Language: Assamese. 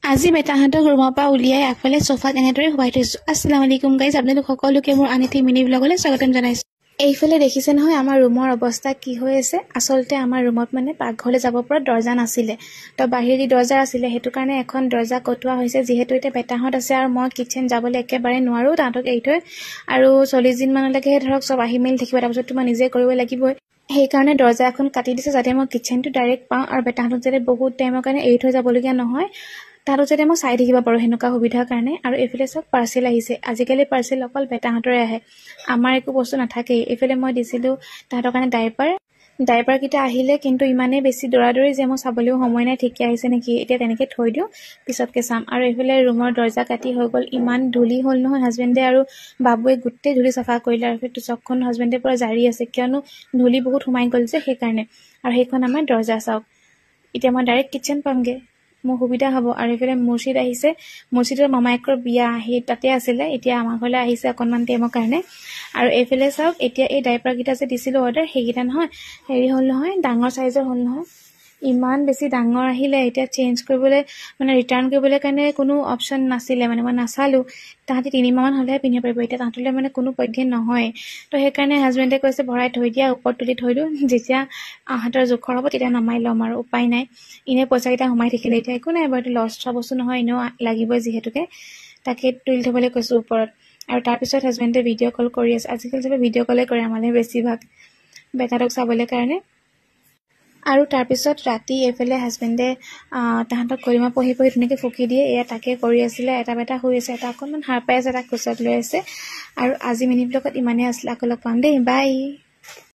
আজি বেটাহঁতক ৰুমৰ পৰা উলিয়াই আগফালে সোফাত এনেদৰে শুৱাই থৈছোঁ। আসসালামু আলাইকুম গাইজ, আপোনালোক সকলোকে মোৰ আনিটি মিনি ব্লগলৈ স্বাগতম জনাইছোঁ। এইফালে দেখিছে নহয় আমাৰ ৰুমৰ অৱস্থা কি হৈ আছে। আচলতে আমাৰ ৰুমত মানে পাকঘৰলৈ যাব পৰা দৰ্জা নাছিলে, তো বাহিৰেদি দৰ্জা আছিলে, সেইটো কাৰণে এখন দৰ্জা কটোৱা হৈছে। যিহেতু এতিয়া বেটাহঁত আছে আৰু মই কিটচেন যাবলৈ একেবাৰে নোৱাৰোঁ, তাহাঁতক এৰি থৈ, আৰু 40 দিনমানলৈকেহে ধৰক চব আহি মেলি থাকিব, তাৰপিছততো মই নিজে কৰিব লাগিবই। সেইকাৰণে দৰ্জা এখন কাটি দিছে যাতে মই কিটচেনটো ডাইৰেক্ট পাওঁ আৰু বেটাহঁতক যাতে বহুত টাইমৰ কাৰণে এৰি থৈ যাবলগীয়া নহয়, তাহাঁতক যাতে মই চাই থাকিব পাৰোঁ, সেনেকুৱা সুবিধাৰ কাৰণে। আৰু এইফালে চব পাৰ্চেল আহিছে। আজিকালি পাৰ্চেল অকল বেটাহঁতৰে আহে, আমাৰ একো বস্তু নাথাকেই। এইফালে মই দিছিলোঁ তাহাঁতৰ কাৰণে ডাইপাৰকেইটা আহিলে, কিন্তু ইমানেই বেছি দৌৰাদৌৰি যে মই চাবলৈও সময় নাই ঠিকে আহিছে নেকি। এতিয়া তেনেকৈ থৈ দিওঁ, পিছতকৈ চাম। আৰু এইফালে ৰুমৰ দৰ্জা কাটি হৈ গ'ল, ইমান ধূলি হ'ল নহয়। হাজবেণ্ডে আৰু বাবুৱে গোটেই ধূলি চাফা কৰিলে, আৰু সেইটো চকখন হাজবেণ্ডে পৰা জাৰি আছে, কিয়নো ধূলি বহুত সোমাই গ'ল যে সেইকাৰণে। আৰু সেইখন আমাৰ দৰ্জা চাওক, এতিয়া মই ডাইৰেক্ট কিটচেন পামগৈ, মোৰ সুবিধা হ'ব। আৰু এইফালে মুৰ্শিদ আহিছে, মুৰ্শিদৰ মামায়েকৰ বিয়া, সেই তাতে আছিলে, এতিয়া আমাৰ ঘৰলৈ আহিছে অকণমান টাইমৰ কাৰণে। আৰু এইফালে চাওক, এতিয়া এই ডাইপাৰকেইটা যে দিছিলোঁ অৰ্ডাৰ, সেইকেইটা নহয় হেৰি হ'ল নহয়, ডাঙৰ চাইজৰ হ'ল নহয়, ইমান বেছি ডাঙৰ আহিলে। এতিয়া চেঞ্জ কৰিবলৈ মানে ৰিটাৰ্ণ কৰিবলৈ কাৰণে কোনো অপশ্যন নাছিলে, মানে মই নাচালোঁ। তাহাঁতি 3 মাহমান হ'লেহে পিন্ধিব পাৰিব, এতিয়া তাহাঁতলৈ মানে কোনো পধ্যে নহয়। তো সেইকাৰণে হাজবেণ্ডে কৈছে ভৰাই থৈ দিয়া, ওপৰত তুলি থৈ দিওঁ, যেতিয়া হাতৰ জোখৰ হ'ব তেতিয়া নমাই ল'ম, আৰু উপায় নাই। এনেই পইচাকেইটা সোমাই থাকিলে এতিয়া একো নাই বাৰু, এইটো লছ হোৱা বস্তু নহয়, এনেও লাগিবই যিহেতুকে, তাকে তুলি থ'বলৈ কৈছোঁ ওপৰত। আৰু তাৰপিছত হাজবেণ্ডে ভিডিঅ' কল কৰি আছে। আজিকালি চবে ভিডিঅ' কলে কৰে আমালৈ বেছিভাগ, বেটাটোক চাবলৈ কাৰণে। আৰু তাৰপিছত ৰাতি এইফালে হাজবেণ্ডে তাহাঁতক কলিমা পঢ়ি ধুনীয়াকৈ ফুকি দিয়ে, এয়া তাকে কৰি আছিলে। এটা বেটা শুই আছে, এটা অকণমান সাৰ পাই আছে, তাক কোচত লৈ আছে। আৰু আজি মিনি ব্লগত ইমানেই আছিলে, আকৌ লগ পাম দেই, বাই।